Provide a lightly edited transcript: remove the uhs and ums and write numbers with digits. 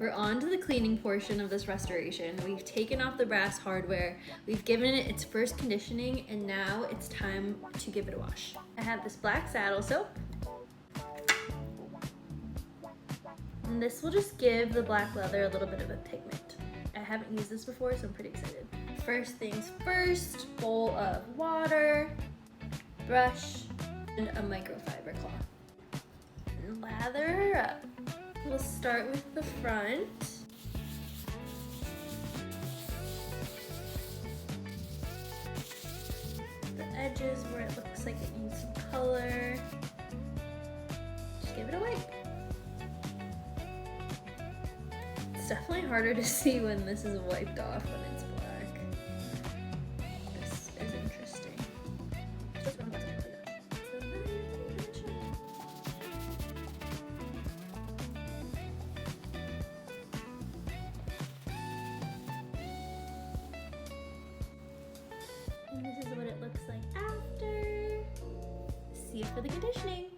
We're on to the cleaning portion of this restoration. We've taken off the brass hardware, we've given it its first conditioning, and now it's time to give it a wash. I have this black saddle soap. And this will just give the black leather a little bit of a pigment. I haven't used this before, so I'm pretty excited. First things first, bowl of water, brush, and a microfiber cloth. And lather her up. We'll start with the front. The edges where it looks like it needs some color. Just give it a wipe. It's definitely harder to see when this is wiped off when it's black. This is interesting. And this is what it looks like after. See it for the conditioning.